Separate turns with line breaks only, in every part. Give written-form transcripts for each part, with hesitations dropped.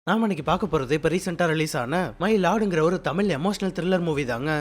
நாம இன்னைக்கு பார்க்க போறது இப்ப ரீசெண்டா ரிலீஸ் ஆன மை லார்டுங்கிற ஒரு தமிழ் எமோஷனல் த்ரில்லர் மூவி தாங்க.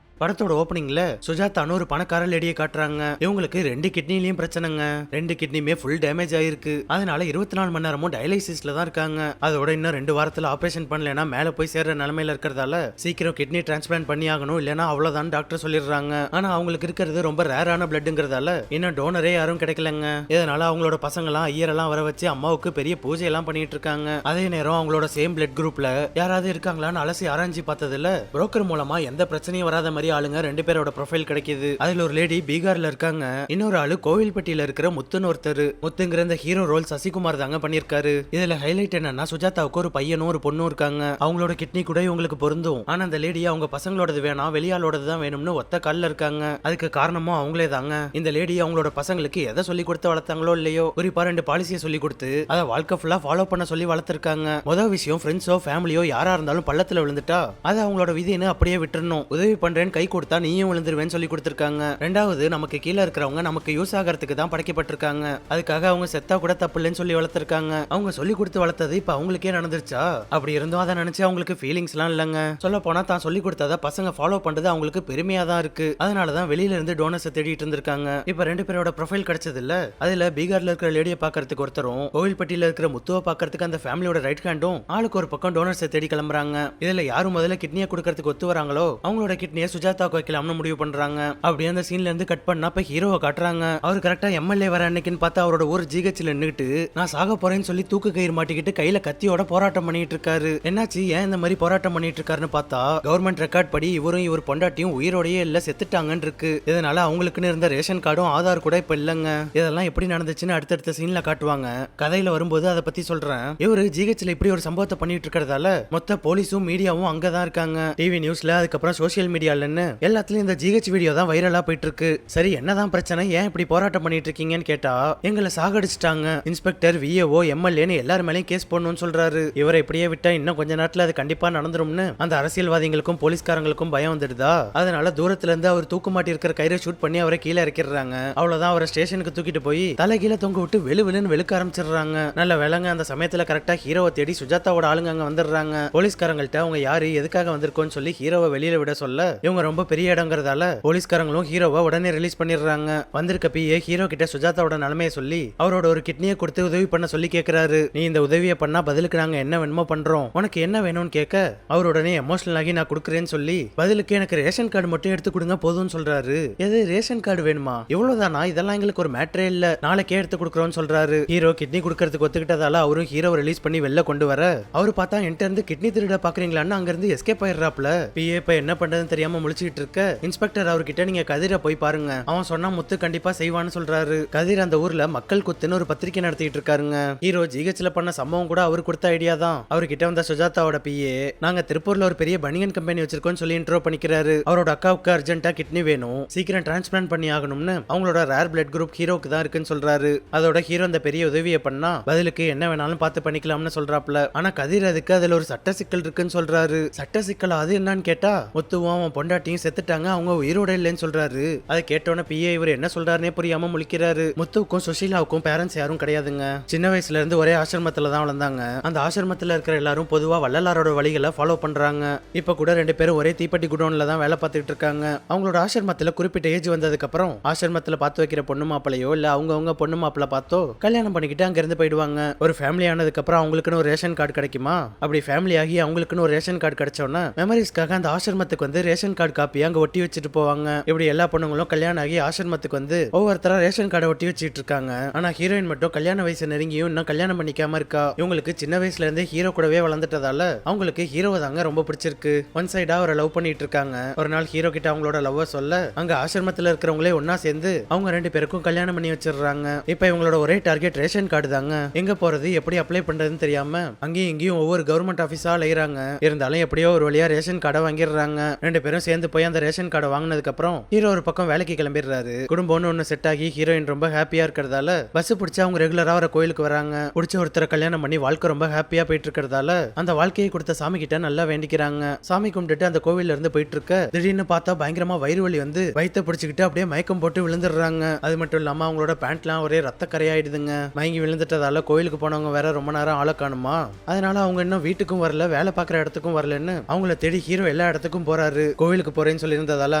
படத்தோட ஓப்பனிங்ல சுஜாதான்னு ஒரு பணக்கார லேடியை காட்டுறாங்க. இவங்களுக்கு 2 கிட்னிலயும் பிரச்சனைங்க. 2 கிட்னியுமே ஃபுல் டேமேஜ் ஆயிருக்கு. அதனால 24 மணி நேரமும் டயாலிசிஸ்ல தான் இருக்காங்க. அதோட இன்னும் 2 வாரத்துல ஆபரேஷன் பண்ணலனா மேல போய் சேர்ற நிலைமையில இருக்கிறதால சீக்கிரம் கிட்னி டிரான்ஸ்பிளான்ட் பண்ணி ஆகணும், இல்லனா அவ்வளவுதான் டாக்டர் சொல்லிடுறாங்க. ஆனா அவங்களுக்கு இருக்கிறது ரொம்ப ரேரான பிளட்ங்கிறதால இன்னும் டோனரே யாரும் கிடைக்கலங்க. இதனால அவங்களோட பசங்களாம் ஐயரெல்லாம் வர வச்சு அம்மாவுக்கு பெரிய பூஜை எல்லாம் பண்ணிட்டு இருக்காங்க. அதே நேரம் அவங்களோட சேம் பிளட் குரூப்ல யாராவது இருக்காங்களான்னு அலசி ஆராய்ச்சி பார்த்ததுல புரோக்கர் மூலமா எந்த பிரச்சனையும் வராத மாதிரி ஆளுங்க 2 பேரோட ப்ரொஃபைல் கிடைக்குது. அதுல ஒரு லேடி பீகார்ல இருக்காங்க, இன்னொரு ஆளு கோவில்பட்டியில இருக்கிற முத்துன்னு ஒருத்தர். முத்துங்கிற இந்த ஹீரோ ரோல் சசிகுமார் தாங்க பண்ணிருக்காரு. இதுல ஹைலைட் என்னன்னா சுஜாதாவுக்கு ஒரு பையனும் ஒரு பொண்ணும் இருக்காங்க. அவங்களோட கிட்னி கூட இவங்களுக்கு பொருந்தும். ஆனா அந்த லேடி அவங்க பசங்களோடது வேணாம், வெளியாளோடது தான் வேணும்னு ஒத்த கால்ல இருக்காங்க. அதுக்கு காரணமும் அவங்களே தாங்க. இந்த லேடி அவங்களோட பசங்களுக்கு எதை சொல்லி கொடுத்து வளர்த்தாங்களோ இல்லையோ, குறிப்பா 2 பாலிசியை சொல்லி கொடுத்து அதை வாழ்க்கை ஃபுல்லா ஃபாலோ பண்ண சொல்லி வளர்த்திருக்காங்க. முதல் விஷயம், ஃப்ரெண்ட்ஸோ ஃபேமிலியோ யாரா இருந்தாலும் பள்ளத்துல விழுந்துட்டா அதை அவங்களோட விதின்னு அப்படியே விட்டுறணும். உதவி பண்றேன்னு கை கொடுத்தா நீயும் விழுந்துருவேன்னு சொல்லி கொடுத்திருக்காங்க. ரெண்டாவது, நமக்கு கீழே இருக்கிறவங்க நமக்கு யூஸ் ஆகிறதுக்கு தான் படைக்கப்பட்டிருக்காங்க. அதுக்காக அவங்க செத்தா கூட தப்பு இல்லைன்னு சொல்லி வளர்த்திருக்காங்க. அவங்க சொல்லி கொடுத்து வளர்த்தது இப்ப அவங்களுக்கே நடந்துருச்சா? அப்படி இருந்தும் அதை நினைச்சு அவங்களுக்கு ஃபீலிங்ஸ் எல்லாம் இல்லைங்க. சொல்ல போனா தான் சொல்லி கொடுத்தத பசங்க ஃபாலோ பண்றது அவங்களுக்கு பெருமையா தான் இருக்கு. அதனாலதான் வெளியில இருந்து டோனர்ஸ் தேடிட்டு இருந்திருக்காங்க. இப்ப 2 பேரோட ப்ரொஃபைல் கிடைச்சது இல்ல. அதுல பீகார்ல இருக்கிற லேடியை பாக்கிறதுக்கு ஒருத்தரும், கோவில்பட்டியில இருக்கிற முத்துவை பாக்கிறதுக்கு அந்த ஃபேமிலியோட ரைட் ஹேண்டும் ஆளுக்கு ஒரு பக்கம் டோனர்ஸ் தேடி கிளம்புறாங்க. இதுல யாரும் முதல்ல கிட்னியை கொடுக்கறதுக்கு ஒத்து வராங்களோ அவங்களோட கிட்னியை சுஜாதாக்கு வைக்கலாம்னு முடிவு பண்றாங்க. அப்படியே அந்த சீன்ல இருந்து கட் பண்ணா இப்ப ஹீரோவை காட்டுறாங்க. அவர் கரெக்டா எம்எல்ஏ வர அன்னைக்குன்னு பார்த்தா அவரோட ஒரு ஜிஹெச்ல நின்னுட்டு நான் சாக போறேன்னு சொல்லி தூக்கு கயிறு மாட்டிக்கிட்டு கையில கத்தியோட போராட்டம் பண்ணிட்டு இருக்காரு. என்னாச்சு, ஏன் இந்த மாதிரி போராட்டம் பண்ணிட்டு இருக்காருன்னு பார்த்தா கவர்மெண்ட் ரெக்கார்ட் படி இவரும் இவர் பொண்டாட்டியும் உயிரோடயே இல்ல செத்துட்டாங்கன்னு இருக்கு. இதனால அவங்களுக்குன்னு இருந்த ரேஷன் கார்டும் ஆதார் கூட இப்ப இல்லங்க. இதெல்லாம் எப்படி நடந்துச்சுன்னு அடுத்தடுத்த சீன்ல காட்டுவாங்க. கதையில வரும்போது அதை பத்தி சொல்றேன். இவரு ஜிஹெச்ல இப்படி ஒரு சம்பவத்தை பண்ணிட்டு இருக்கிறதால மொத்த போலீஸும் மீடியாவும் அங்கதான் இருக்காங்க. டிவி நியூஸ்ல, அதுக்கப்புறம் சோசியல் மீடியாலன்னு எல்லாத்துலயும் இந்த ஜிஹெச் வீடியோ தான் வைரலா போயிட்டு இருக்கு. சரி, என்னதான் பிரச்சனை, ஏன் இப்படி போராட்டம் பண்ணிட்டு இருக்கீங்கன்னு கேட்டா எங்களை சாகடிச்சிட்டாங்க, இன்ஸ்பெக்டர், விஏஓ, எம்எல்ஏன்னு எல்லார் மேலயும் கேஸ் போடணும்னு சொல்றாரு. இவரை இப்படியே விட்டா இன்னும் கொஞ்ச நேரத்துல அது கண்டிப்பா நடந்துரும்னு அந்த அரசியல்வாதிகளுக்கும் போலீஸ்காரங்களுக்கும் பயம் வந்துடுதா. அதனால தூரத்துல இருந்து அவர் தூக்கு மாட்டி இருக்கிற கயிறை ஷூட் பண்ணி அவரை கீழே இறக்கிடுறாங்க. அவ்வளவுதான், அவரை ஸ்டேஷனுக்கு தூக்கிட்டு போய் தலை கீழே தொங்க விட்டு வெளுன்னு வெளுக்க ஆரம்பிச்சிடுறாங்க. நல்ல வேலைங்க, அந்த சமயத்துல கரெக்டா ஹீரோவை தேடி சுஜாதாவோட ஆளுங்க அங்க வந்துடுறாங்க. போலீஸ்காரங்கள்ட்ட அவங்க யாரு எதுக்காக வந்திருக்கோன்னு சொல்லி ஹீரோவை வெளியில விட சொல்ல இவங்க ரொம்ப பெரிய இடங்கிறதால போலீஸ்காரங்களும் ஹீரோவை உடனே ரிலீஸ் பண்ணிடுறாங்க. வந்திருக்க பிஏ ஹீரோ கிட்ட சுஜாதாவோட நிலைமையை சொல்லி அவரோட ஒரு கிட்னியை கொடுத்து உதவி பண்ண சொல்லி கேட்கிறாரு. நீ இந்த உதவியை பண்ணா பதிலுக்கு நாங்க என்ன வேணுமோ பண்றோம், உனக்கு என்ன வேணும்னு கேட்க அவர் உடனே எமோஷனல் ஆகி நான் கொடுக்குறேன்னு சொல்லி பதிலுக்கு எனக்கு ரேஷன் கார்டு மட்டும் எடுத்து கொடுங்க போதும்னு சொல்றாரு. எது ரேஷன் கார்டு வேணுமா? இவ்வளவுதானா? இதெல்லாம் எங்களுக்கு ஒரு மேட்டரே இல்ல, நாளைக்கே எடுத்து கொடுக்குறோம்னு சொல்றாரு. ஹீரோ கிட்னி கொடுக்கறதுக்கு ஒத்துக்கிட்டதால அவரும் ஹீரோ ரிலீஸ் பண்ணி வெளில கொண்டு வர அவர் பார்த்தா என்கிட்ட இருந்து கிட்னி திருட பாக்குறீங்களான்னு அங்க இருந்து எஸ்கேப் ஆயிடுறாப்ல. பிஏ இப்ப என்ன பண்றதுன்னு தெரியாம முழிச்சிட்டு இருக்க இன்ஸ்பெக்டர் அவர்கிட்ட நீங்க கதிரை போய் பாருங்க, அவன் சொன்னா முத்து கண்டிப்பா செய்வான்னு சொல்றாரு. கதிர் அந்த ஊர்ல மக்கள் குத்துன்னு ஒரு பத்திரிக்கை நடத்திட்டு இருக்காருங்க. ஹீரோ ஜிஹெச்ல பண்ண சம்பவம் கூட அவர் கொடுத்த ஐடியா தான். அவர்கிட்ட வந்த சுஜாதாவோட பிஏ நாங்க திருப்பூர்ல ஒரு பெரிய பனியன் கம்பெனி வச்சிருக்கோம்னு சொல்லி இன்ட்ரோ பண்ணிக்கிறாரு. அவரோட அக்காவுக்கு அர்ஜென்ட்டா கிட்னி வேணும், சீக்கிரம் டிரான்ஸ்பிளான்ட் பண்ணி ஆகணும்னு அவங்களோட ரேர் பிளட் குரூப் ஹீரோக்கு தான் இருக்குன்னு சொல்றாரு. அதோட ஹீரோ அந்த பெரிய உதவியை பண்ணா பதிலுக்கு என்ன வேணாலும் பார்த்து பண்ணிக்கலாம்னு சொல்றாப்ல. ஆனா கதிர் அதுக்கு அதுல ஒரு சட்ட சிக்கல் இருக்குன்னு சொல்றாரு. சட்ட சிக்கல் அது என்னன்னு கேட்டா முத்துவும் அவன் பொண்டாட்டியும் செத்துட்டாங்க, அவங்க உயிரோட இல்லைன்னு சொல்றாரு. அதை கேட்டோன்னே பிஏ இவர் என்ன சொல்றாருன்னே புரியாம முழிக்கிறாரு. முத்துவுக்கும் சுஷீலாவுக்கும் பேரண்ட்ஸ் யாரும் கிடையாதுங்க. சின்ன வயசுல இருந்து ஒரே ஆசிரமத்துல தான் வளர்ந்தாங்க. அந்த ஆசிரமத்துல இருக்கிற எல்லாரும் பொதுவா வள்ளலாரோட வழிகளை ஃபாலோ பண்றாங்க. இப்ப கூட 2 பேரும் ஒரே தீப்பெட்டி குடோன்ல தான் வேலை பார்த்துட்டு இருக்காங்க. அவங்களோட ஆசிரமத்துல குறிப்பிட்ட ஏஜ் வந்ததுக்கு அப்புறம் ஆசிரமத்துல பார்த்து வைக்கிற பொண்ணு மாப்பிளையோ இல்ல அவங்க பொண்ணு மாப்பிள்ள பார்த்தோ கல்யாணம் பண்ணிக்கிட்டு அங்க இருந்து போயிடுவாங்க. ஒரு ஃபேமிலி ஆனதுக்கு அப்புறம் அவங்களுக்குன்னு ஒரு ரேஷன் கார்டு கிடைக்குமா? அப்படி ஃபேமிலி ஆகி அவங்களுக்குன்னு ஒரு ரேஷன் கார்டு கிடைச்சோன்னா மெமரிஸ்க்காக அந்த ஆசிரமத்துக்கு வந்து ரேஷன் கார்டு காப்பி அங்க ஒட்டி வச்சுட்டு போவாங்க. இப்படி எல்லா பொண்ணுங்களும் கல்யாணம் ஆகி ஆசிரமத்துக்கு வந்து ஒவ்வொருத்தரா ரேஷன் கார்டை ஒட்டி வச்சுட்டு இருக்காங்க. ஆனா ஹீரோயின் மட்டும் கல்யாண வயசு நெருங்கியும் இன்னும் கல்யாணம் பண்ணிக்காம இருக்கா. இவங்களுக்கு சின்ன வயசுல இருந்தே ஹீரோ கூடவே வளர்ந்துட்டதால அவங்களுக்கு ஹீரோவை தாங்க ரொம்ப பிடிச்சிருக்கு. ஒன் சைடா அவரை லவ் பண்ணிட்டு இருக்காங்க. ஒரு நாள் ஹீரோ கிட்ட அவங்களோட லவ் சொல்ல அங்க ஆசிரமத்துல இருக்கிறவங்களே ஒன்னா சேர்ந்து அவங்க 2 பேருக்கும் கல்யாணம் பண்ணி வச்சிடுறாங்க. இப்ப இவங்களோட ஒரே டார்கெட் ரேஷன் கார்டு தாங்க. எங்க போறது, எப்படி அப்ளை பண்றதுன்னு தெரியாம அங்கேயும் இங்கேயும் ஒவ்வொரு கவர்மெண்ட் ஆபீஸா அலையறாங்க. இருந்தாலும் எப்படியோ ஒரு வழியா ரேஷன் கார்டை வாங்கிடுறாங்க. 2 பேரும் சேர்ந்து சேர்ந்து போய் அந்த ரேஷன் கார்டை வாங்கினதுக்கு அப்புறம் ஹீரோ ஒரு பக்கம் வேலைக்கு கிளம்பிடுறாரு. குடும்பம்னு ஒண்ணு செட் ஆகி ஹீரோயின் ரொம்ப ஹாப்பியா இருக்கிறதால பஸ் பிடிச்சு அவங்க ரெகுலரா வர கோயிலுக்கு வராங்க. பிடிச்ச ஒருத்தரை கல்யாணம் பண்ணி வாழ்க்கை ரொம்ப ஹாப்பியா போயிட்டு இருக்கிறதால அந்த வாழ்க்கையை கொடுத்த சாமி கிட்ட நல்லா வேண்டிக்கிறாங்க. சாமி கும்பிட்டுட்டு அந்த கோவில்ல இருந்து போயிட்டு இருக்க திடீர்னு பார்த்தா பயங்கரமா வயிறு வலி வந்து வயித்தை பிடிச்சிக்கிட்டு அப்படியே மயக்கம் போட்டு விழுந்துடுறாங்க. அது மட்டும் இல்லாம அவங்களோட பேண்ட்லாம் ஒரே ரத்த கரையாயிடுதுங்க. மயங்கி விழுந்துட்டதால கோயிலுக்கு போனவங்க வேற ரொம்ப நேரம் ஆள காணுமா, அதனால அவங்க இன்னும் வீட்டுக்கும் வரல, வேலை பார்க்குற இடத்துக்கும் வரலன்னு அவங்கள தேடி ஹீரோ எல்லா இடத்துக்கும் போறாரு. கோவிலுக்கு போறேன்னு சொல்லி இருந்ததால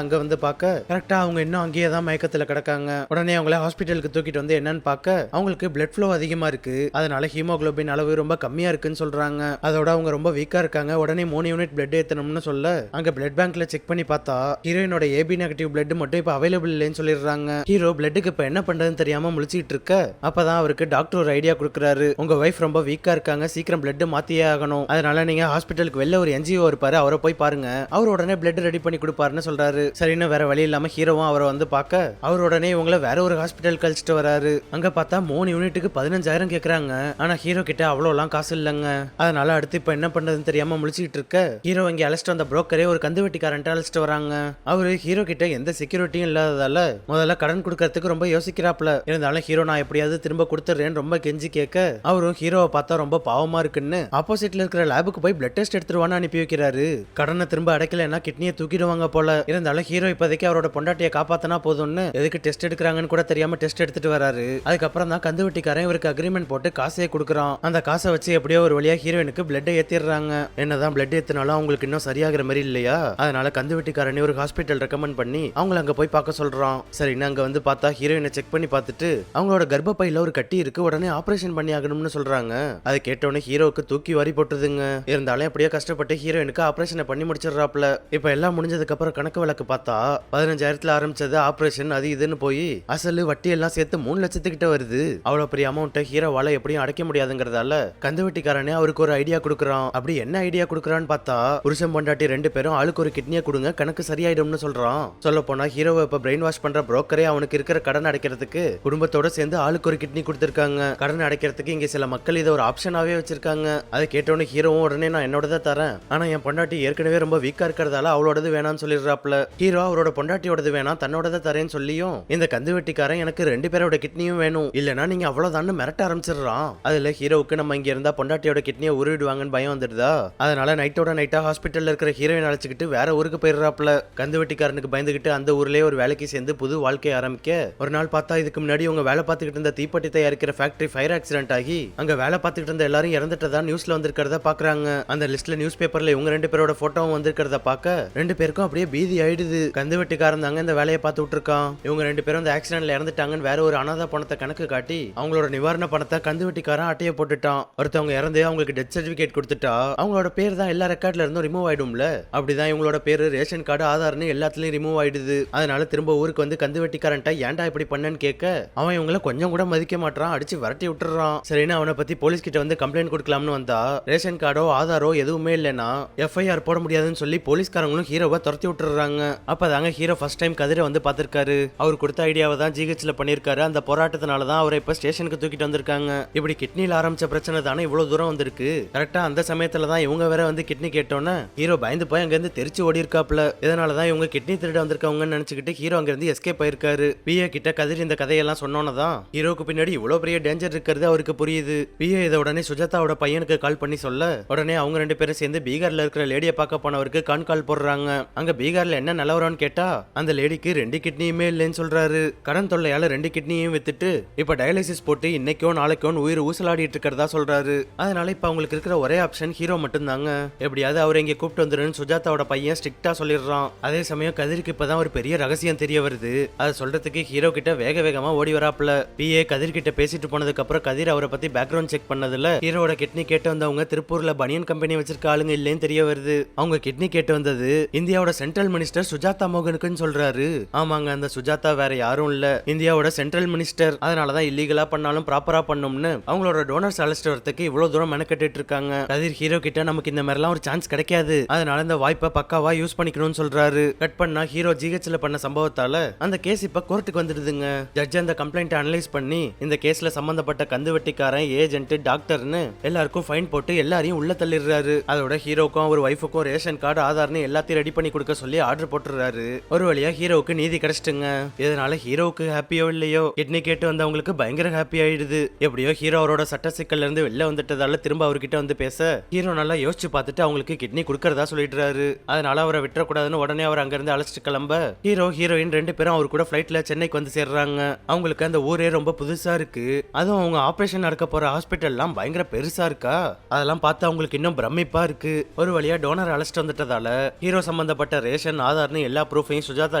அங்க வந்து பார்க்க கரெக்டா அவங்க இன்னும் அங்கேயே தான் மயக்கத்துல கிடக்காங்க. உடனே அவங்கள ஹாஸ்பிட்டலுக்கு தூக்கிட்டு வந்து என்னன்னு பார்க்க அவங்களுக்கு பிளட் ஃப்ளோ அதிகமா இருக்கு, அதனால ஹீமோகுளோபின் அளவு ரொம்ப கம்மியா இருக்குன்னு சொல்றாங்க. அதோட அவங்க ரொம்ப வீக்கா இருக்காங்க. உடனே 3 யூனிட் பிளட் ஏத்தணும்னு சொல்ல அங்க பிளட் பேங்க்ல செக் பண்ணி பார்த்தா ஹீரோயினோட ஏபி நெகட்டிவ் பிளட் மட்டும் இப்ப அவைலபிள் இல்லைன்னு சொல்லிடுறாங்க. ஹீரோ பிளட்டுக்கு இப்ப என்ன பண்றதுன்னு தெரியாம முழிச்சிட்டு இருக்க அப்பதான் அவருக்கு டாக்டர் ஒரு ஐடியா கொடுக்குறாரு. உங்க வைஃப் ரொம்ப வீக்கா இருக்காங்க, சீக்கிரம் பிளட் மாத்தியே ஆகணும், அதனால நீங்க ஹாஸ்பிட்டலுக்கு வெளில ஒரு என்ஜிஓ இருப்பாரு, அவரை போய் பாருங்க, அவர் உடனே பிளட் ரெடி பண்ணி கொடுப்பாருன்னு சொல்றாரு. சரின்னு வேற வழி இல்லாம ஹீரோவும் அவரை வந்து பார்க்க அவர் உடனே இவங்களை வேற ஒரு ஹாஸ்பிட்டல் கழிச்சிட்டு வராரு. அங்க பார்த்தா 3 யூனிட்டுக்கு 15,000 கேக்குறாங்க. ஆனா ஹீரோ கிட்ட அவ்வளோலாம் காசு இல்லைங்க. அதனால அடுத்து இப்ப என்ன பண்றதுன்னு தெரியாம முழிச்சிட்டு இருக்க ஹீரோ இங்க அழைச்சிட்டு வந்த புரோக்கரே ஒரு கந்து வெட்டிக்காரன்ட்டு அழைச்சிட்டு வராங்க. அவரு ஹீரோ கிட்ட எந்த செக்யூரிட்டியும் இல்லாததால முதல்ல கடன் கொடுக்கறதுக்கு ரொம்ப யோசிக்கிறாப்ல. இருந்தாலும் ஹீரோ நான் எப்படியாவது திரும்ப கொடுத்துறேன்னு ரொம்ப கெஞ்சி கேட்க அவரும் ஹீரோவை பார்த்தா ரொம்ப பாவமா இருக்குன்னு ஆப்போசிட்ல இருக்கிற லேபுக்கு போய் பிளட் டெஸ்ட் எடுத்துருவான்னு அனுப்பி வைக்கிறாரு. கடனை திரும்ப அடைக்கலன்னா கிட்னியை தூக்கிடுவாங்க போல. இருந்தாலும் ஹீரோ இப்போதைக்கு அவரோட பொண்டாட்டியை காப்பாத்தினா போதும்னு எதுக்கு டெஸ்ட் எடுக்கிறாங்கன்னு கூட தெரியாம டெஸ்ட் எடுத்துட்டு வராரு. அதுக்கப்புறம் தான் கந்து வெட்டிக்காரன் இவருக்கு அக்ரிமெண்ட் போட்டு காசையே கொடுக்குறான். அந்த காசை வச்சு எப்படியோ ஒரு வழியா ஹீரோயினுக்கு பிளட் ஏத்திடுறாங்க. என்னதான் பிளட் ஏத்தினாலும் அவங்களுக்கு இன்னும் சரியாகிற மாதிரி இல்லையா, அதனால கந்து வெட்டிக்காரன் ஒரு ஹாஸ்பிட்டல் ரெக்கமெண்ட் பண்ணி அவங்கள அங்க போய் பார்க்க சொல்றான். சரின்னு அங்க வந்து பார்த்தா ஹீரோயினை செக் பண்ணி பார்த்துட்டு அவங்களோட கர்ப்பப்பையில ஒரு கட்டி இருக்கு, உடனே ஆபரேஷன் பண்ணி ஆகணும்னு சொல்றாங்க. அதை கேட்டோன்னே ஹீரோக்கு தூக்கி வாரி போட்டுதுங்க. இருந்தாலும் எப்படியோ கஷ்டப்பட்டு ஹீரோயினுக்கு ஆபரேஷனை பண்ணி முடிச்சிடறாப்ல. இப்ப எல்லாம் முடிஞ்சதுக்கு அப்புறம் கணக்கு வழக்கு பார்த்தா 15,000 ஆரம்பிச்சது ஆபரேஷன் அது இதுன்னு போய் அசலு வட்டி எல்லாம் சேர்த்து 3 லட்சத்துக்கிட்ட வருது. அவ்வளவு பெரிய அமௌண்ட்டை ஹீரோவால எப்படியும் அடைக்க முடியாதுங்கிறதால கந்து வெட்டிக்காரனே அவருக்கு ஒரு ஐடியா கொடுக்குறான். அப்படி என்ன ஐடியா கொடுக்குறான்னு பார்த்தா புருஷன் பொண்டாட்டி 2 பேரும் ஆளுக்கு ஒரு கிட்னியை கொடுங்க, கணக்கு சரியாயிடும்னு சொல்றான். சொல்ல போனா ஹீரோவை இப்ப பிரெயின் வாஷ் பண்ற புரோக்கரே அவனுக்கு இருக்கிற கடன் அடைக்கிறதுக்கு குடும்பத்தோட சேர்ந்து ஆளுக்கு ஒரு கிட்னி கொடுத்திருக்காங்க. கடன் அடைக்கிறதுக்கு இங்க சில மக்கள் இதை ஒரு ஆப்ஷனாவே வச்சிருக்காங்க. அதை கேட்டோன்னு ஹீரோவும் உடனே நான் என்னோட தரேன், ஆனா என் பொண்டாட்டி ஏற்கனவே ரொம்ப வீக்கா இருக்கிறதால அவளோடது வேணாம்னு சொல்லிடுறாப்ல. ஹீரோ அவரோட பொண்டாட்டியோடது வேணாம் தன்னோடத தரேன்னு சொல்லியும் இந்த கந்து வெட்டிக்காரன் எனக்கு 2 பேரோட கிட்னியும் வேணும், இல்லனா நீங்க அவ்வளவுதான் மிரட்ட ஆரம்பிச்சிடுறான். அதுல ஹீரோவுக்கு நம்ம இங்க இருந்தா பொண்டாட்டியோட கிட்னியை உருவிடுவாங்கன்னு பயம் வந்துடுதா, அதனால நைட்டோட நைட்டா ஹாஸ்பிட்டல்ல இருக்கிற ஹீரோயின் அழைச்சிக்கிட்டு வேற ஊருக்கு போயிடுறாப்ல. கந்து வெட்டிக்காரனுக்கு பயந்துகிட்டு அந்த ஊர்லயே ஒரு வேலைக்கு சேர்ந்து புது வாழ்க்கை ஆரம்பிக்க ஒரு நாள் பார்த்தா இதுக்கு முன்னாடி அவங்க வேலை பார்த்துக்கிட்டு இருந்த தீப்பெட்டி தயாரிக்கிற ஃபேக்டரி ஃபயர் ஆக்சிடென்ட் ஆகி அங்க வேலை பார்த்துக்கிட்டு இருந்த எல்லாரும் இறந்துட்டதா நியூஸ்ல வந்திருக்கிறத பாக்குறாங்க. அந்த லிஸ்ட்ல நியூஸ் பேப்பர்ல இவங்க 2 பேரோட போட்டோவும் வந்திருக்கிறத பார்க்க 2 பேருக்கும் அப்படியே பீதி ஆயிடுது. கந்து வெட்டிக்காரன் தாங்க இந்த வேலையை பார்த்து விட்டுருக்கான். இவங்க 2 பேரும் இந்த ஆக்சிடென்ட்ல இறந்துட்டாங்கன்னு வேற ஒரு அனாதை பணத்தை கணக்கு காட்டி அவங்களோட நிவாரண பணத்தை கந்து வெட்டிக்காரன் அட்டையை போட்டுட்டான். ஒருத்தவங்க இறந்து அவங்களுக்கு டெத் சர்டிபிகேட் கொடுத்துட்டா அவங்களோட பேர் தான் எல்லா ரெக்கார்ட்ல இருந்தும் ரிமூவ் ஆயிடும்ல. அப்படிதான் இவங்களோட பேரு ரேஷன் கார்டு ஆதார்னு எல்லாத்துலயும் ரிமூவ் ஆயிடுது. அதனால திரும்ப ஊருக்கு வந்து கந்து வெட்டிக்காரன்ட்ட ஏன்டா இப்படி பண்ணன்னு கேட்க அவன் இவங்களை கொஞ்சம் கூட மதிக்க மாட்டான், அடிச்சு விரட்டி விட்டுறான். சரின்னு அவனை பத்தி போலீஸ் கிட்ட வந்து கம்ப்ளைண்ட் கொடுக்கலாம்னு வந்தா ரேஷன் கார்டோ ஆதாரோ எதுவுமே இல்லைன்னா எஃப்ஐஆர் போட முடியாதுன்னு சொல்லி போலீஸ்காரங்களும் ஹீரோவை துரத்தி விட்டுறாங்க. அப்பதாங்க ஹீரோ ஃபர்ஸ்ட் டைம் கதிரை வந்து பார்த்திருக்காரு. அவர் கொடுத்த ஐடியாவை தான் ஜிஹெச்ல பண்ணிருக்காரு. அந்த போராட்டத்தினால தான் அவரை இப்ப ஸ்டேஷனுக்கு தூக்கிட்டு வந்திருக்காங்க. இப்படி கிட்னில ஆரம்பிச்ச பிரச்சனை தானே இவ்வளவு தூரம் வந்திருக்கு. கரெக்டா அந்த சமயத்துல தான் இவங்க வேற வந்து கிட்னி கேட்டோன்னு ஹீரோ பயந்து போய் அங்க இருந்து தெரிச்சு ஓடி இருக்காப்ல. இதனாலதான் இவங்க கிட்னி திருட வந்திருக்கவங்கன்னு நினைச்சுக்கிட்டு ஹீரோ அங்க இருந்து எஸ்கேப் ஆயிருக்காரு. பிஏ கிட்ட கதிர் இந்த கதையெல்லாம் சொன்னோன்னதான் ஹீரோக்கு பின்னாடி இவ்வளவு பெரிய டேஞ்சர் இருக்கிறது அவருக்கு புரியுது. பிஏ இதை உடனே சுஜாதாவோட பையனுக்கு கால் பண்ணி சொல்ல உடனே அவங்க 2 பேரும் சேர்ந்து பீகார்ல இருக்கிற லேடியை பார்க்க போனவருக்கு கால் போடுறாங்க. அங்க பீகார்ல என்ன நிலவரம்னு கேட்டா அந்த லேடிக்கு 2 கிட்னியுமே இல்லைன்னு சொல்றாரு. கடன் தொல்லையால 2 கிட்னியும் வித்துட்டு இப்ப டயாலிசிஸ் போட்டு இன்னைக்கோ நாளைக்கோ உயிர் ஊசலாடிட்டு இருக்கிறதா சொல்றாரு. அதனால இப்ப அவங்களுக்கு இருக்கிற ஒரே ஆப்ஷன் ஹீரோ மட்டும் தாங்க. எப்படியாவது அவரை இங்க கூப்பிட்டு வந்துருன்னு சுஜாதாவோட பையன் ஸ்ட்ரிக்டா சொல்லிடுறான். அதே சமயம் கதிருக்கு இப்பதான் ஒரு பெரிய ரகசியம் தெரிய வருது. அதை சொல்றதுக்கு ஹீரோ கிட்ட வேக வேகமா ஓடி வராப்ல. பிஏ கதிர் கிட்ட பேசிட்டு போனதுக்கு அப்புறம் கதிர் அவரை பத்தி பேக்ரவுண்ட் செக் பண்ணதுல ஹீரோட கிட்னி கேட்டு வந்தவங்க திருப்பூர்ல பனியன் கம்பெனி வச்சிருக்க ஆளுங்க இல்லைன்னு தெரிய வருது. அவங்க கிட்னி கேட்டு வந்தது இந்தியாவோட சென்ட்ரல் மினிஸ்டர் சுஜாதா மோகனுக்குன்னு சொல்றாரு. ஆமாங்க, அந்த சுஜாதா வேற யாரும் இல்ல, இந்தியாவோட சென்ட்ரல் மினிஸ்டர். அதனாலதான் இல்லீகலா பண்ணாலும் ப்ராப்பரா பண்ணும்னு அவங்களோட டோனர்ஸ் அழைச்சிட்டு வரதுக்கு இவ்வளவு தூரம் மெனக்கெட்டு இருக்காங்க. கதிர் ஹீரோ கிட்ட நமக்கு இந்த மாதிரிலாம் ஒரு சான்ஸ் கிடைக்காது, அதனால இந்த வாய்ப்பை பக்காவா யூஸ் பண்ணிக்கணும்னு சொல்றாரு. கட் பண்ணா ஹீரோ ஜிஹெச்ல பண்ண சம்பவத்தால அந்த கேஸ் இப்ப கோர்ட்டுக்கு வந்துடுதுங்க. ஜட்ஜ் அந்த கம்ப்ளைண்ட் அனலைஸ் பண்ணி இந்த கேஸ்ல சம்பந்தப்பட்ட கந்து வெட்டிக்காரன் ஏஜென்ட் டாக்டர்னு எல்லாருக்கும் ஃபைன் போட்டு எல்லாரையும் உள்ள தள்ளிடுறாரு. அதோட ஹீரோக்கும் அவர் வைஃபுக்கும் ரேஷன் கார்டு ஆதார்னு எல்லாத்தையும் ரெடி பண்ணி பண்ணி கொடுக்க சொல்லி ஆர்டர் போட்டுறாரு. ஒரு வழியா ஹீரோவுக்கு நீதி கிடைச்சிட்டுங்க. இதனால ஹீரோவுக்கு ஹாப்பியோ இல்லையோ கிட்னி கேட்டு வந்தவங்களுக்கு பயங்கர ஹாப்பி ஆயிடுது. எப்படியோ ஹீரோ அவரோட சட்ட சிக்கல்ல இருந்து வெளில வந்துட்டதால திரும்ப அவர்கிட்ட வந்து பேச ஹீரோ நல்லா யோசிச்சு பார்த்துட்டு அவங்களுக்கு கிட்னி கொடுக்கறதா சொல்லிடுறாரு. அதனால அவரை விட்டுறக்கூடாதுன்னு உடனே அவர் அங்கிருந்து அழைச்சிட்டு கிளம்ப ஹீரோ ஹீரோயின் 2 பேரும் அவர் கூட ஃபிளைட்ல சென்னைக்கு வந்து சேர்றாங்க. அவங்களுக்கு அந்த ஊரே ரொம்ப புதுசா இருக்கு. அதுவும் அவங்க ஆபரேஷன் நடக்க போற ஹாஸ்பிட்டல் எல்லாம் பயங்கர பெருசா இருக்கா. அதெல்லாம் பார்த்து அவங்களுக்கு இன்னும் பிரமிப்பா இருக்கு. ஒரு வழியா டோனர் அழைச்சிட்டு வந்துட்டதால ஹீரோ சம்பந்தப்பட்ட ரேஷன் ஆதார்னு எல்லா ப்ரூஃபையும் சுஜாதா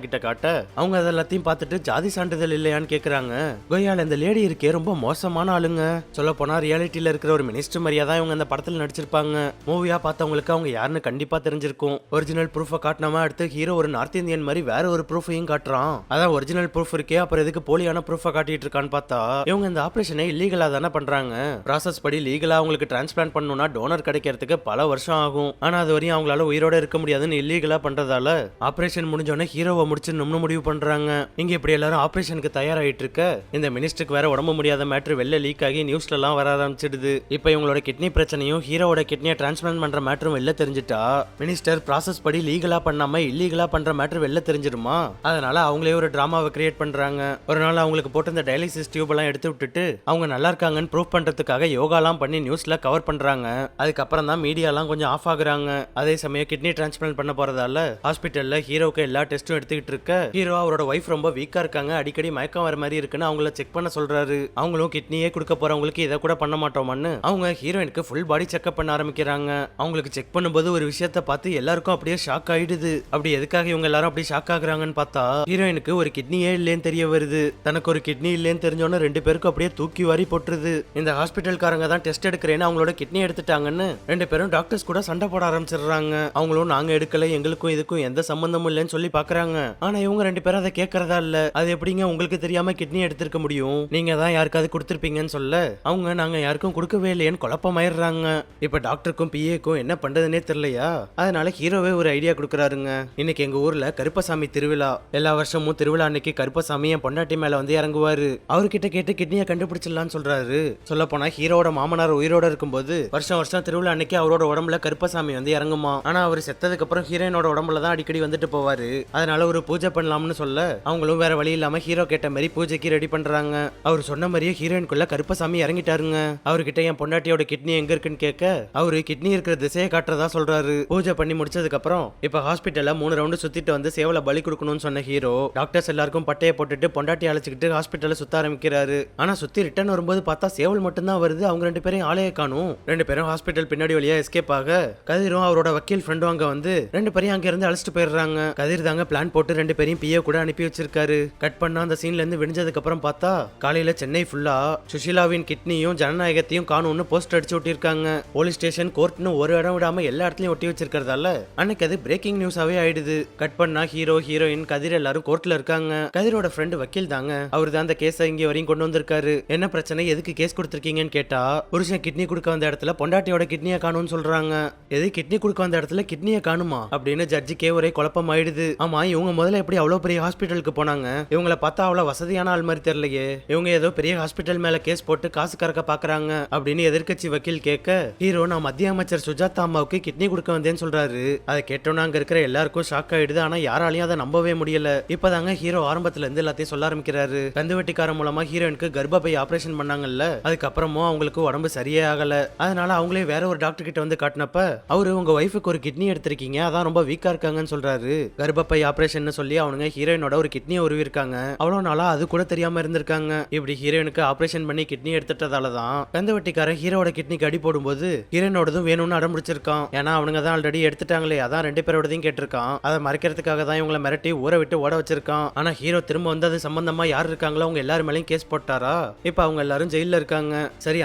கிட்ட காட்ட அவங்க அதெல்லாத்தையும் பார்த்துட்டு ஜாதி சான்றிதழ் இல்லையான்னு கேக்குறாங்க. கொய்யால இந்த லேடி இருக்கே ரொம்ப மோசமான ஆளுங்க. சொல்ல போனா ரியாலிட்டியில இருக்கிற ஒரு மினிஸ்டர் மாதிரியா தான் இவங்க அந்த படத்துல நடிச்சிருப்பாங்க. மூவியா பார்த்தவங்களுக்கு அவங்க யாருன்னு கண்டிப்பா தெரிஞ்சிருக்கும். ஒரிஜினல் ப்ரூஃபை காட்டினாம அடுத்து ஹீரோ ஒரு நார்த் இந்தியன் மாதிரி வேற ஒரு ப்ரூஃபையும் காட்டுறான். அதான் ஒரிஜினல் ப்ரூஃப் இருக்கே, அப்புறம் எதுக்கு போலியான ப்ரூஃபை காட்டிட்டு இருக்கான்னு பார்த்தா இவங்க இந்த ஆபரேஷனை இல்லீகலா தானே பண்றாங்க. ப்ராசஸ் படி லீகலா அவங்களுக்கு டிரான்ஸ்பிளான்ட் பண்ணணும்னா டோனர் கிடைக்கிறதுக்கு பல வருஷம் ஆகும். ஆனா அது வரையும் அவங்களால உயிரோட இருக்க முடியாதுன்னு இல்லீகலா பண்றதால ஆபரேஷன் முடிஞ்சோடனே ஹீரோவை முடிச்சிடணும்னு முடிவு பண்றாங்க. இங்க இப்படி எல்லாரும் ஆபரேஷனுக்கு தயாராயிட்டு இருக்க இந்த மினிஸ்டருக்கு வேற உடம்பு முடியாத மேட்ரு வெளில லீக் ஆகி நியூஸ்ல எல்லாம் வர ஆரம்பிச்சிடுது. இப்போ இவங்களோட கிட்னி பிரச்சனையும் ஹீரோவோட கிட்னியை டிரான்ஸ்பிளான்ட் பண்ற மேட்டரும் வெளில தெரிஞ்சிட்டா மினிஸ்டர் ப்ராசஸ் படி லீகலா பண்ணாம இல்லீகலா பண்ற மேட்டர் வெளில தெரிஞ்சிருமா. அதனால அவங்களே ஒரு டிராமாவை கிரியேட் பண்றாங்க. ஒரு நாள் அவங்களுக்கு போட்டு இந்த டயாலிசிஸ் டியூப் எல்லாம் எடுத்து விட்டுட்டு அவங்க நல்லா இருக்காங்கன்னு ப்ரூவ் பண்றதுக்காக யோகாலாம் பண்ணி நியூஸ்ல கவர் பண்றாங்க. அதுக்கப்புறம் தான் மீடியாலாம் கொஞ்சம் ஆஃப் ஆகுறாங்க. அதே சமயம் கிட்னி டிரான்ஸ்பிளான்ட் பண்ண போறதால ஹாஸ்பிட்டல்ல ஹீரோவுக்கு எல்லா டெஸ்ட்டும் எடுத்துக்கிட்டு இருக்க ஹீரோ அவரோட ஒய்ஃப் ரொம்ப வீக்கா இருக்காங்க, அடிக்கடி மயக்கம் வர மாதிரி இருக்குன்னு அவங்கள செக் பண்ண சொல்றாரு. அவங்களும் கிட்னியே கொடுக்க போறவங்களுக்கு இதை கூட பண்ண மாட்டோமான்னு அவங்க ஹீரோயினுக்கு ஃபுல் பாடி செக்அப் பண்ண ஆரம்பிக்கிறாங்க. அவங்களுக்கு செக் பண்ணும்போது ஒரு விஷயத்த பார்த்து எல்லாருக்கும் அப்படியே ஷாக் ஆயிடுது. அப்படி எதுக்காக இவங்க எல்லாரும் அப்படி ஷாக் ஆகுறாங்கன்னு பார்த்தா ஹீரோயினுக்கு ஒரு கிட்னியே இல்லைன்னு தெரிய வருது. தனக்கு ஒரு கிட்னி இல்லைன்னு தெரிஞ்சோன்னு 2 பேருக்கும் அப்படியே தூக்கி வாரி போட்டுருது. இந்த ஹாஸ்பிட்டல்காரங்க தான் டெஸ்ட் எடுக்கிறேன்னு அவங்களோட கிட்னி எடுத்துட்டாங்கன்னு 2 பேரும் டாக்டர்ஸ் கூட சண்டை போட ஆரம்பிச்சிடுறாங்க. அவங்களும் நாங்க எடுக்கல, எங்களுக்கும் இதுக்கும் எந்த சம்பந்தமும் இல்லைன்னு சொல்லி பாக்குறாங்க. ஆனா இவங்க 2 பேரும் அதை கேட்கறதா இல்ல. அது எப்படிங்க உங்களுக்கு தெரியாம கிட்னி எடுத்திருக்க முடியும், நீங்க தான் யாருக்காவது கொடுத்துருப்பீங்கன்னு சொல்ல அவங்க நாங்க யாருக்கும் கொடுக்கவே இல்லையேன்னு குழப்பமாயிடுறாங்க. இப்ப டாக்டருக்கும் பிஏக்கும் என்ன பண்றதுன்னே தெரியலையா. அதனால ஹீரோவே ஒரு ஐடியா கொடுக்குறாருங்க. இன்னைக்கு எங்க ஊர்ல கருப்பசாமி திருவிழா. எல்லா வருஷமும் திருவிழா அன்னைக்கு கருப்பசாமி என் பொண்டாட்டி மேல வந்து இறங்குவாரு. அவர்கிட்ட கேட்டு கிட்னியை கண்டுபிடிச்சிடலாம்னு சொல்றாரு. சொல்ல போனா ஹீரோட மாமனார் உயிரோட இருக்கும்போது வருஷம் வருஷம் திருவிழா அன்னைக்கு அவரோட உடம்புல கருப்பசாமி வந்து இறங்குமா. ஆனா அவர் செத்ததுக்கு அப்புறம் ஹீரோயினோட உடம்புல தான் அடிக்கடி வந்துட்டு போவாரு. அதனால ஒரு பூஜை பண்ணலாம்னு சொல்ல அவங்களும் வேற வழி இல்லாம ஹீரோ கேட்ட மாதிரி பூஜைக்கு ரெடி பண்றாங்க. அவர் சொன்ன மாதிரியே ஹீரோயின்குள்ள கருப்பசாமி இறங்கிட்டாருங்க. அவர்கிட்ட என் பொண்டாட்டியோட கிட்னி எங்க இருக்குன்னு கேட்க அவரு கிட்னி இருக்கிற திசையை காட்டுறதா சொல்றாரு. பூஜை பண்ணி முடிச்சதுக்கு அப்புறம் இப்ப ஹாஸ்பிட்டல்ல 3 ரவுண்டு சுத்திட்டு வந்து சேவல பலி கொடுக்கணும்னு சொன்ன ஹீரோ டாக்டர்ஸ் எல்லாருக்கும் பட்டையை போட்டுட்டு பொண்டாட்டி அழைச்சிக்கிட்டு ஹாஸ்பிட்டல்ல சுத்த ஆரம்பிக்கிறாரு. ஆனா சுத்தி ரிட்டர்ன் வரும்போது பார்த்தா சேவல் மட்டும் தான் வருது. அவங்க 2 பேரையும் ஆளையே காணும். 2 பேரும் ஹாஸ்பிட்டல் பின்னாடி வழியா எஸ்கேப் ஆக கதிரும் அவரோட வக்கீல் ஃப்ரெண்டும் அங்க வந்து 2 பேரையும் அங்க இருந்து அழைச்சிட்டு போயிடுறாங்க. கதிர் தாங்க பிளான் போட்டு 2 பேரையும் பிஏ கூட அனுப்பி வச்சிருக்காரு. கட் பண்ணா அந்த சீன்ல இருந்து விடிஞ்சதுக்கு அப்புறம் பார்த்தா காலையில சென்னை ஃபுல்லா சுஷிலாவின் கிட்னியும் ஜனநாயகத்தையும் காணும்னு போஸ்டர் அடிச்சு ஒட்டிருக்காங்க. போலீஸ் ஸ்டேஷன் கோர்ட்னு ஒரு இடம் விடாம எல்லா இடத்துலயும் ஒட்டி வச்சிருக்கிறதால அன்னைக்கு அது பிரேக்கிங் நியூஸாவே ஆயிடுது. கட் பண்ணா ஹீரோ ஹீரோயின் கதிர் எல்லாரும் கோர்ட்ல இருக்காங்க. கதிரோட ஃப்ரெண்டு வக்கீல் தாங்க. அவர் தான் அந்த கேஸை இங்க வரையும் கொண்டு வந்திருக்காரு. என்ன பிரச்சனை, எதுக்கு கேஸ் கொடுத்திருக்கீங்கன்னு கேட்டா புருஷன் கிட்னி கொடுக்க வந்த இடத்துல பொண்டாட்டியோட கிட்னியை காணும்னு சொல்றாங்க. எது கிட்னி கொடுக்க வந்த இடத்துல கிட்னியை காணுமா அப்படின்னு ஜட்ஜுக்கே ஒரே குழப்பம் ஆயிடுது. ஆமா இவங்க முதல்ல எப்படி அவ்வளவு பெரிய ஹாஸ்பிட்டலுக்கு போனாங்க, இவங்களை பார்த்தா அவ்வளவு வசதியான ஆள் மாதிரி தெரியலையே, இவங்க ஏதோ பெரிய ஹாஸ்பிட்டல் மேல கேஸ் போட்டு காசு கறக்க பாக்குறாங்க அப்படின்னு எதிர்க்கட்சி வக்கீல் கேட்க ஹீரோ நான் மத்திய அமைச்சர் சுஜாதா அம்மாவுக்கு கிட்னி கொடுக்க வந்தேன்னு சொல்றாரு. அதை கேட்டோன்னா அங்க இருக்கிற எல்லாருக்கும் ஷாக் ஆயிடுது. ஆனா யாராலையும் அதை நம்பவே முடியல. இப்பதாங்க ஹீரோ ஆரம்பத்துல இருந்து எல்லாத்தையும் சொல்ல ஆரம்பிக்கிறாரு. கந்துவட்டிக்காரன் மூலமா ஹீரோயினுக்கு கர்ப்பப்பை ஆபரேஷன் பண்ணாங்கல்ல, அதுக்கப்புறமும் அவங்களுக்கு உடம்பு சரியே ஆகல. அதனால அவங்களே வேற ஒரு டாக்டர் கிட்ட வந்து காட்டினப்ப அவரு உங்க ஒய்ஃபுக்கு ஒரு கிட்னி எடுத்திருக்கீங்க, அதான் ரொம்ப வீக்கா இருக்காங்கன்னு சொல்றாரு. கர்ப்பப்பை ஆபரேஷன் சொல்லி அவனுங்க ஹீரோயினோட ஒரு கிட்னியை உருவிருக்காங்க. அவ்வளவு நாளா அது கூட தெரியாம இருந்திருக்காங்க. இப்படி ஹீரோயினுக்கு ஆபரேஷன் பண்ணி கிட்னி எடுத்துட்டதாலதான் கந்துவட்டிக்காரன் ஹீரோட கிட்னிக்கு அடி போடும்போது ஹீரோயினோடதும் வேணும்னு அடம் பிடிச்சிருக்கான். ஏன்னா அவனுங்க தான் ஆல்ரெடி எடுத்துட்டாங்களே, அதான் 2 பேரோடதையும் கேட்டிருக்கான். அதை மறைக்கிறதுக்காக தான் இவங்களை மிரட்டி ஊரை விட்டு ஓட வச்சிருக்கான். ஆனா ஹீரோ திரும்ப வந்து அது சம்பந்தமா யார் இருக்காங்களோ அவங்க எல்லாரும் மேலேயும் கேஸ் போட்டாரா. இப்ப அவங்க எல்லாரும் ஜெயில இருக்காங்க. சரி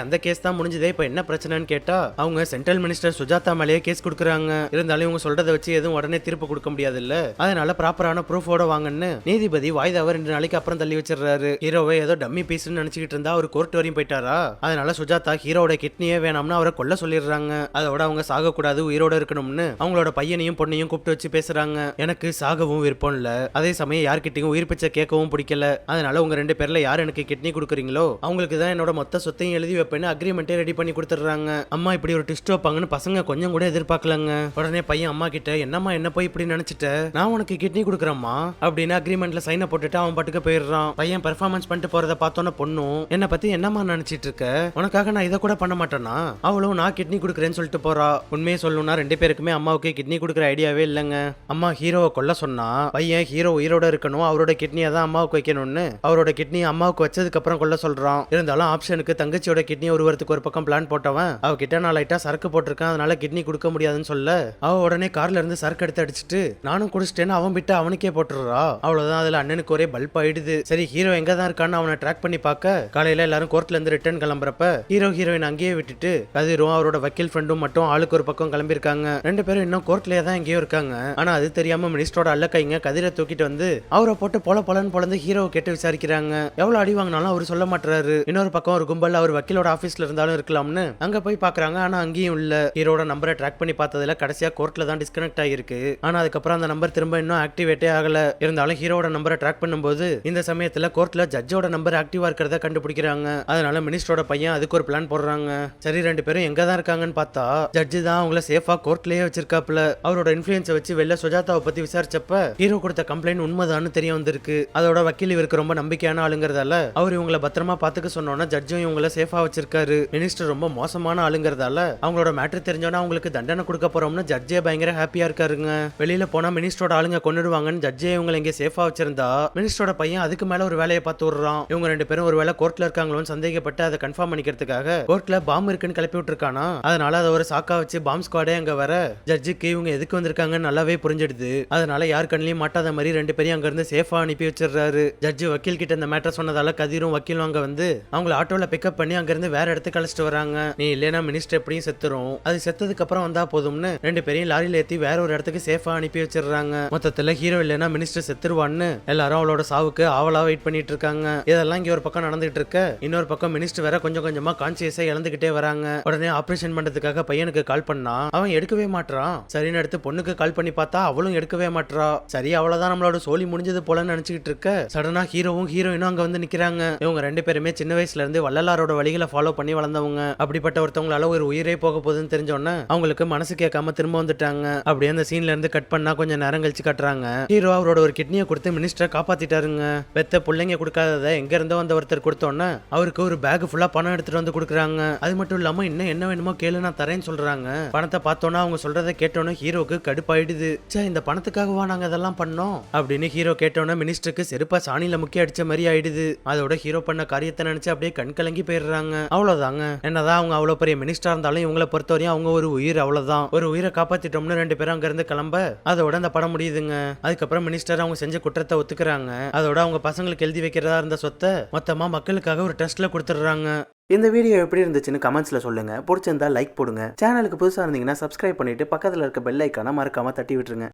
அந்த கேஸ் தான் முடிஞ்சதே, இப்ப என்ன பிரச்சனைன்னு கேட்டா அவங்க சென்ட்ரல் மினிஸ்டர் சுஜாதா மேலேயே கேஸ் கொடுக்குறாங்க. இருந்தாலும் இவங்க சொல்றதை வச்சு எதுவும் உடனே தீர்ப்பு கொடுக்க முடியாது இல்ல, அதனால ப்ராப்பரான ப்ரூஃபோட வாங்கன்னு நீதிபதி வாய்தாவை 2 நாளைக்கு அப்புறம் தள்ளி வச்சிடறாரு. ஹீரோவை ஏதோ டம்மி பீஸ்னு நினைச்சுக்கிட்டு இருந்தா அவர் கோர்ட் வரையும் போயிட்டாரா. அதனால சுஜாதா ஹீரோட கிட்னியே வேணாம்னு அவரை கொல்ல சொல்லிடுறாங்க. அதோட அவங்க சாக கூடாது, உயிரோட இருக்கணும்னு அவங்களோட பையனையும் பொண்ணையும் கூப்பிட்டு வச்சு பேசுறாங்க. எனக்கு சாகவும் விருப்பம் இல்ல, அதே சமயம் யார்கிட்டையும் உயிர் பிச்சை கேட்கவும் பிடிக்கல. அதனால உங்க 2 பேர்ல யார் எனக்கு கிட்னி கொடுக்குறீங்களோ அவங்களுக்கு தான் என்னோட மொத்த சொத்தையும் எழுதி வைப்பேன்னு அக்ரிமெண்டே ரெடி பண்ணி கொடுத்துறாங்க. அம்மா இப்படி ஒரு ட்விஸ்ட் வைப்பாங்கன்னு பசங்க கொஞ்சம் கூட எதிர்பார்க்கலங்க. உடனே பையன் அம்மா கிட்ட என்னம்மா என்னம்மா என்ன போய் இப்படி நினைச்சிட்ட, நான் உனக்கு கிட்னி கொடுக்குறேம்மா அப்படின்னு அக்ரிமெண்ட்ல சைனை போட்டுட்டு அவன் பாட்டுக்கு போயிடுறான். பையன் பெர்ஃபார்மன்ஸ் பண்ணிட்டு போறத பார்த்தோன்னே பொண்ணும் என்ன பத்தி என்னம்மா நினைச்சிட்டு இருக்க, உனக்காக நான் இதை கூட பண்ண மாட்டேனா, அவளும் நான் கிட்னி கொடுக்குறேன்னு சொல்லிட்டு போறா. உண்மையை சொல்லணும்னா 2 பேருக்குமே அம்மாவுக்கு கிட்னி கொடுக்குற ஐடியாவே இல்லைங்க. அம்மா ஹீரோவை கொல்ல சொன்னா பையன் ஹீரோ உயிரோட இருக்கணும், அவரோட கிட்னியை தான் அம்மாவுக்கு வைக்கணும்னு அவரோட கிட்னி அம்மாவுக்கு வச்சதுக்கு அப்புறம் கொல்ல சொல்றான். இருந்தாலும் ஆப்ஷனுக்கு தங்கச்சியோட கிட்னி உருவறதுக்கு ஒரு பக்கம் பிளான் போட்டவன் அவகிட்ட நான் லைட்டா சரக்கு போட்டிருக்கேன் அதனால கிட்னி கொடுக்க முடியாதுன்னு சொல்ல அவ உடனே கார்ல இருந்து சரக்கு எடுத்து அடிச்சுட்டு நானும் குடிச்சிட்டேன்னு அவன் விட்டு அவனுக்கே போட்டுறா. அவ்வளவுதான், அதுல அண்ணனுக்கு ஒரே பல்ப் ஆயிடுது. சரி ஹீரோ எங்க தான் இருக்கான்னு அவனை ட்ராக் பண்ணி பார்க்க காலையில எல்லாரும் கோர்ட்ல இருந்து ரிட்டர்ன் கிளம்புறப்ப ஹீரோ ஹீரோயின் அங்கேயே விட்டுட்டு கதிரும் அவரோட வக்கீல் ஃப்ரெண்டும் மட்டும் ஆளுக்கு ஒரு பக்கம் கிளம்பிருக்காங்க. 2 பேரும் இன்னும் கோர்ட்லயே தான் எங்கேயோ இருக்காங்க. ஆனா அது தெரியாம மினிஸ்டரோட அல்லக்கைங்க கதிரை தூக்கிட்டு வந்து அவரை போட்டு பொலன்னு பொலந்து ஹீரோவை கேட்டு விசாரிக்கிறாங்க. எவ்வளவு அடி வாங்கினாலும் அவர் சொல்ல மாட்டாரு. இன்னொரு பக்கம் ஒரு கும்பல் அவர் வக்கீலோட ஆபீஸ்ல இருந்தாலும் இருக்கலாம்னு அங்க போய் பாக்குறாங்க. ஆனா அங்கேயும் இல்ல. ஹீரோட நம்பரை ட்ராக் பண்ணி பார்த்ததுல கடைசியா கோர்ட்ல தான் டிஸ்கனெக்ட் ஆகிருக்கு. ஆனா அதுக்கப்புறம் அந்த நம்பர் திரும்ப இன்னும் ஆக்டிவேட்டே ஆகல. இருந்தாலும் ஹீரோட நம்பரை ட்ராக் பண்ணும்போது இந்த சமயத்துல கோர்ட்ல ஜட்ஜோட நம்பர் ஆக்டிவா இருக்கிறத கண்டுபிடிக்கிறாங்க. அதனால மினிஸ்டரோட பையன் அதுக்கு ஒரு பிளான் போடுறாங்க. சரி 2 பேரும் எங்க தான் இருக்காங்கன்னு பார்த்தா ஜட்ஜு தான் அவங்கள சேஃபா கோர்ட்லயே வச்சிருக்காப்ல. அவரோட இன்ஃபுளுன்ஸை வச்சு வெளில சுஜாதாவை பத்தி விசாரிச்சப்ப ஹீரோ கொடுத்த கம்ப்ளைண்ட் உண்மைதான்னு தெரிய வந்திருக்கு. அதோட வக்கீல் இவருக்கு ரொம்ப நம்பிக்கையான ஆளுங்கிறதால அவர் இவங்களை பத்திரமா பாத்துக்க சொன்னோன்னா ஜட்ஜும் இவங்களை சேஃபா வச்சிருக்காரு. மினிஸ்டர் ரொம்ப மோசமான ஆளுங்கிறதால அவங்களோட மேட்ரு தெரிஞ்சோன்னா அவங்களுக்கு தண்டனை கொடுக்க போறோம்னு ஜட்ஜே பயங்கர ஹாப்பியா இருக்காருங்க. வெளியில போனா மினிஸ்டரோட ஆளுங்க கொண்டுடுவாங்கன்னு ஜட்ஜே இவங்களை இங்கே சேஃபா வச்சிருந்தா மினிஸ்டரோட பையன் அதுக்கு மேல ஒரு வேலையை பார்த்து விடுறான். இவங்க 2 பேரும் ஒரு வேலை கோர்ட்ல இருக்காங்களோன்னு சந்தேகப்பட்டு அதை கன்ஃபார்ம் பண்ணிக்கிறதுக்காக கோர்ட்ல பாம்பு இருக்குன்னு கிளப்பி விட்டுருக்கானா. அதனால அதை ஒரு சாக்கா வச்சு பாம்பு ஸ்குவாடே அங்க வர ஜட்ஜுக்கு இவங்க எதுக்கு வந்திருக்காங்கன்னு நல்லாவே புரிஞ்சிடுது. அதனால யார் கண்ணிலையும் மாட்டாத மாதிரி 2 பேரையும் அங்க இருந்து சேஃபா அனுப்பி வச்சிடுறாரு. ஜட்ஜு வக்கீல் கிட்ட இந்த மேட்டர் சொன்னதால கதிரும் வக்கீலும் அங்க வந்து அவங்கள ஆட்டோல பிக்கப் பண்ணி அங்க இருந்து வேற இடத்துக்கு அழைச்சிட்டு வராங்க. நீ இல்லைன்னா மினிஸ்டர் எப்படியும் செத்துரும், அது செத்ததுக்கு அப்புறம் வந்தா போதும்னு 2 பேரையும் லாரியில ஏத்தி வேற ஒரு இடத்துக்கு சேஃபா அனுப்பி வச்சிடுறாங்க. மொத்தத்துல ஹீரோ இல்லைன்னா மினிஸ்டர் செத்துருவான்னு எல்லாரும் அவளோட சாவுக்கு ஆவலா வெயிட் பண்ணிட்டு இருக்காங்க. இதெல்லாம் இங்க ஒரு பக்கம் நடந்துட்டு இருக்க இன்னொரு பக்கம் மினிஸ்டர் வேற கொஞ்சம் கொஞ்சமா கான்சியஸா இழந்துகிட்டே வராங்க. உடனே ஆபரேஷன் பண்றதுக்காக பையனுக்கு கால் பண்ணா அவன் எடுக்கவே மாட்டான். சரின்னு எடுத்து பொண்ணுக்கு கால் பண்ணி பார்த்தா அவளும் எடுக்கவே மாட்டா. சரி அவ்வளவுதான் நம்மளோட சோலி முடிஞ்சது போலன்னு நினைச்சுக்கிட்டு இருக்க சடனா ஹீரோவும் ஹீரோயினும் அங்க வந்து நிக்கிறாங்க. இவங்க 2 பேருமே சின்ன வயசுல இருந்து வள்ளலாரோட வழிகளை ஃபாலோ பண்ணி வளர்ந்தவங்க. அப்படிப்பட்ட ஒருத்தவங்களால ஒரு உயிரே போக போகுதுன்னு தெரிஞ்சோன்னா அவங்களுக்கு மனசு கேட்காம திரும்ப வந்துட்டாங்க. அப்படியே அந்த சீன்ல இருந்து கட் பண்ணா கொஞ்சம் நேரம் கழிச்சு கட்டுறாங்க. ஹீரோ அவரோட ஒரு கிட்னியை கொடுத்து மினிஸ்டரை காப்பாத்திட்டாருங்க. பெத்த பிள்ளைங்க கொடுக்காதத எங்க இருந்தோ வந்த ஒருத்தர் கொடுத்தோன்னா அவருக்கு ஒரு பேக் ஃபுல்லா பணம் எடுத்துட்டு வந்து கொடுக்குறாங்க. அது மட்டும் இல்லாம இன்னும் என்ன வேணுமோ கேளு நான் தரேன்னு சொல்றாங்க. பணத்தை பார்த்தோன்னா அவங்க சொல்றதை கேட்டோன்னு ஹீரோக்கு கடுப்பாயிடுது. சே இந்த பணத்துக்காகவா நாங்க இதெல்லாம் பண்ணோம் அப்படின்னு ஹீரோ கேட்டோன்னா மினிஸ்டருக்கு செருப்பா சாணியில முக்கிய அடிச்ச மாதிரி ஆயிடுது. அதோட ஹீரோ பண்ண காரியத்தை நினைச்சு அப்படியே கண் கலங்கி போயிடுறாங்க. அவ்வளவுதாங்க. என்னதான் அவங்க அவ்வளவு பெரிய மினிஸ்டரா இருந்தாலும் இவங்களை பொறுத்தவரையும் அவங்க ஒரு உயிர், அவ்வளவுதான். ஒரு உயிரை காப்பாத்திட்டோம்னு 2 பேரும் அங்க இருந்து கிளம்ப அதோட அந்த படம் முடியுதுங்க. அதுக்கப்புறம் மினிஸ்டர் அவங்க செஞ்ச குற்றத்தை ஒத்துக்கிறாங்க. அதோட அவங்க பசங்களுக்கு எழுதி வைக்கிறதா இருந்த சொத்தை மொத்தமா மக்களுக்காக ஒரு ட்ரஸ்ட்ல கொடுத்துடுறாங்க. இந்த வீடியோ எப்படி இருந்துச்சுன்னு கமெண்ட்ஸ்ல சொல்லுங்க. பிடிச்சிருந்தா லைக் போடுங்க. சேனலுக்கு புதுசா இருந்தீங்கன்னா சப்ஸ்கிரைப் பண்ணிட்டு பக்கத்துல இருக்க பெல் ஐக்கான மறக்காம தட்டி விட்டுருங்க.